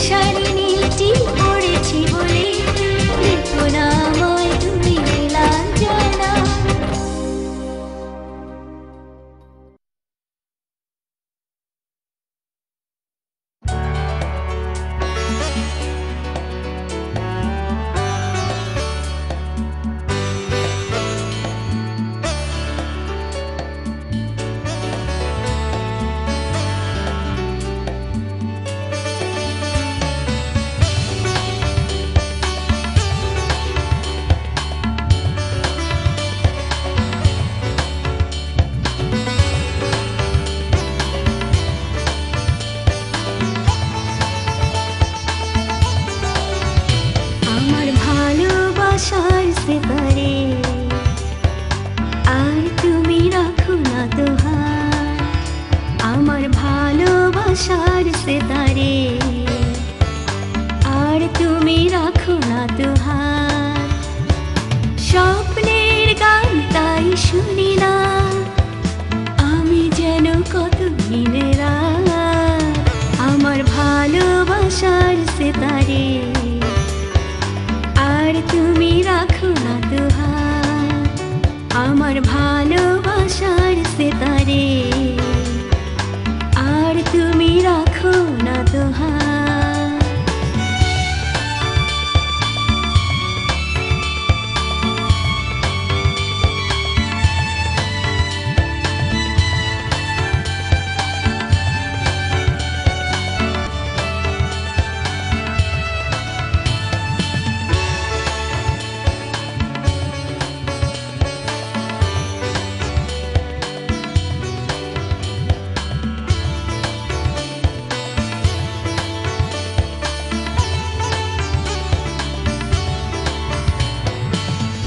শাড়ি নীলটি পরেছি বলে দেখো না আমায় তুমি নীলাঞ্জনা। আমার ভালোবাসার সেপারে আর তুমি রাখো না তো হাত। আমার ভালোবাসার সেতারে আর তুমি রাখো না তো হাত। স্বপ্নের গান তাই শুনি না আমি যেন কত দিনে রাত। আমার ভালোবাসার সেতারে আর তুমি রাখো না তো হাত। আমার ভালোবাসার সেতারে আর তুমি রাখো না তো হাত।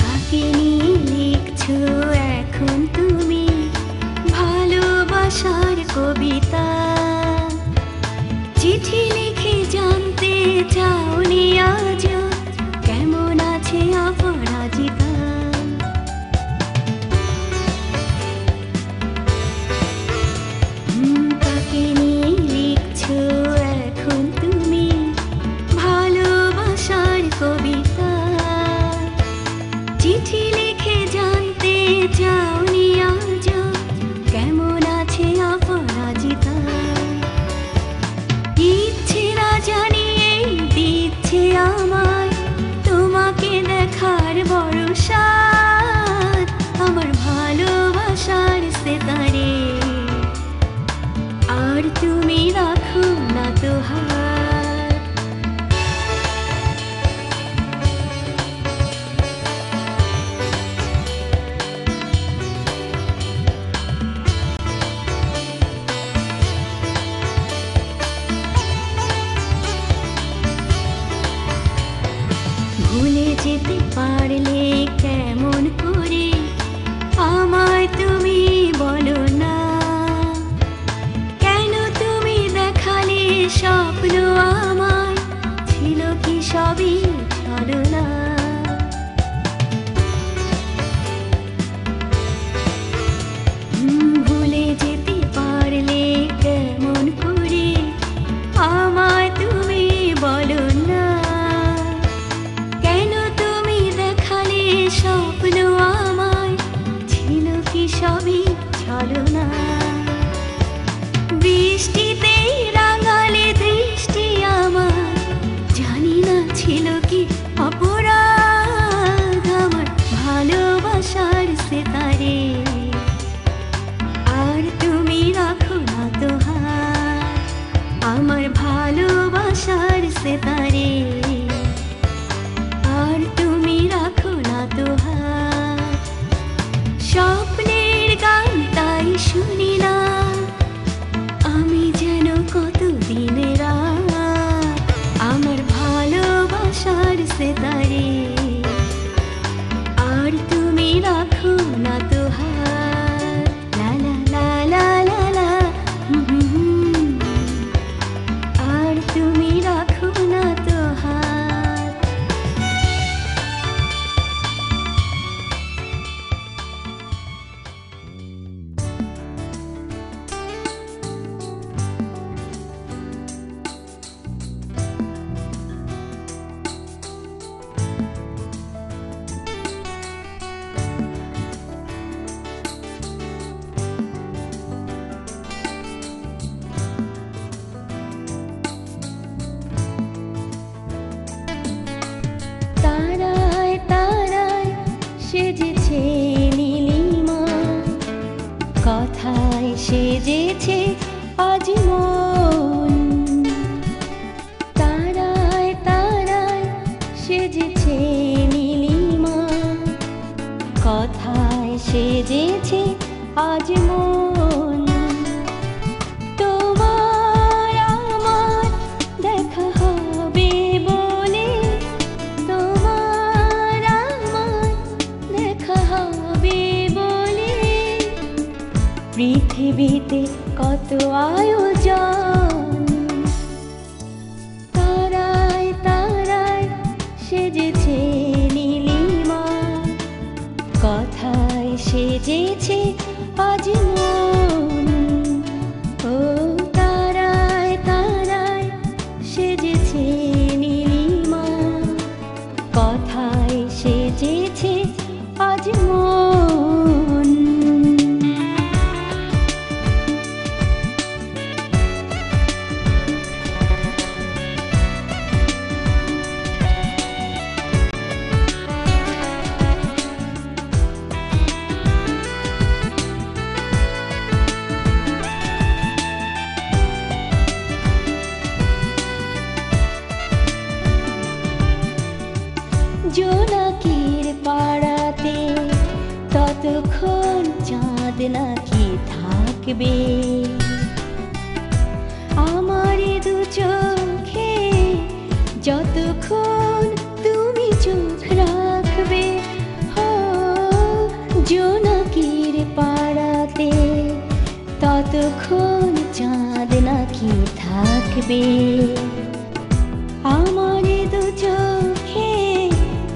কাকে নিয়ে লিখছো এখন তুমি ভালোবাসার কবিতা? চিঠি লিখে জানতে চাওনি আজও কেমন আছে অপরাজিতা? কাকে নিয়ে লিখছো এখন তুমি ভালোবাসার কবিতা? চিঠি লিখে জানতে চাওনি আজও কেমন আছে অপরাজিতা? ইচ্ছে না জানিয়ে দিচ্ছে আমায় তোমাকে দেখার বড় সাধ। আমার ভালোবাসার সেতারে আর তুমি রাখো না তো হাত। ভুলে যেতে পারলে কেমন করে আমায় তুমি বলো না? কেন তুমি দেখালে স্বপ্ন আমায় ছিল কি সবই ছলনা? ভুলে যেতে পারলে কেমন করে আমায় তুমি বলো না? কেন তুমি দেখালে স্বপ্ন আমায় ছিল কি সবই ছলনা? বৃষ্টিতে রাঙালে দৃষ্টি আমার জানি না ছিল কি অপরাধ। আমার ভালোবাসার সেতারে আর তুমি রাখো না তো হাত। আমার ভালোবাসার সেতারে আর তুমি রাখো না তো হাত। স্বপ্নের গান তাই শুনি না আমি যেন কত দিনে রাত। আমার ভালোবাসার সেতারে আর তুমি রাখো না তো হাত। লা লা লা লা লা লা আর তুমি রাখো না তো হাত। সেজেছে আজ মন। তারায় তারায় সেজেছে নীলিমা, কথায় সেজেছে আজ মন। তোমার আমার দেখা হবে বলে, তোমার আমার দেখা হবে বলে, পৃথিবীতে কত আয়োজন। তারায় তারায় সেজেছে নীলিমা, কথায় সেজেছে আজ মন। ও তারায় তারায় সেজেছে নীলিমা, কথায় সেজেছে আজ মন। জোনাকির পাড়াতে ততক্ষণ চাঁদ নাকি থাকবে, আমার দু চোখে যতক্ষণ তুমি চোখ রাখবে। ও জোনাকির পাড়াতে ততক্ষণ চাঁদ নাকি থাকবে, আমার দু চোখে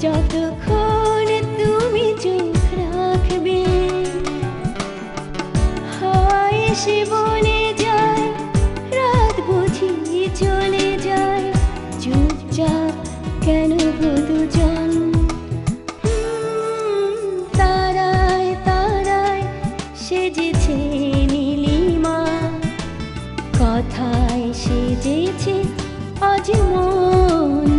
যতক্ষণ তুমি চোখ রাখবে। হাওয়ায় এসে বলে যায়, রাত বুঝি চলে যায়, চুপচাপ কেন গো দুজন। তারায় তারায় সেজেছে নীলিমা, কথায় সেজেছে আজ মন।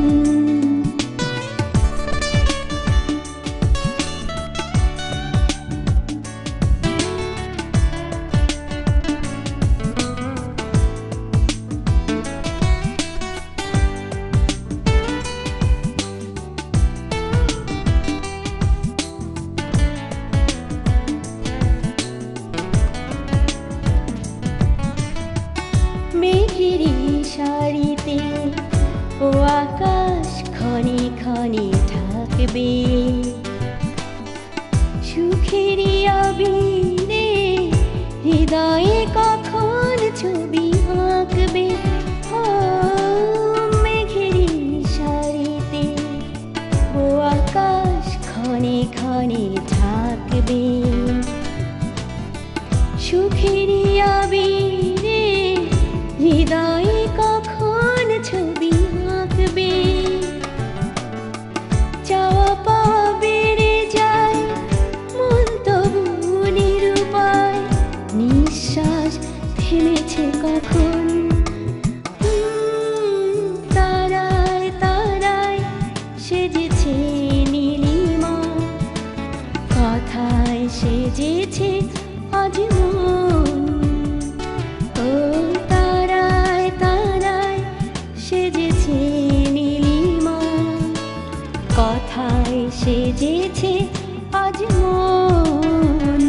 মেঘেরি শাড়িতে ও আকাশ ক্ষণে ক্ষণে থাকবে, সুখেরই আবিরে হৃদয়ে কখন ছবি আঁকবে। ও মেঘেরি শাড়িতে ও আকাশ ক্ষণে ক্ষণে থাকবে, সুখেরই আবিরে হৃদয়ে কখন ছবি আঁকবে। চাওয়া পাওয়া বেড়ে যায়, মন তবু নিরুপায়, নিঃশ্বাস থেমেছে কখন। তারায় তারায় সেজেছে নীলিমা, কথায় সেজেছে আজ মন। ও তারায় তারায় সেজেছে নীলিমা, কথায় সেজেছে আজ মন।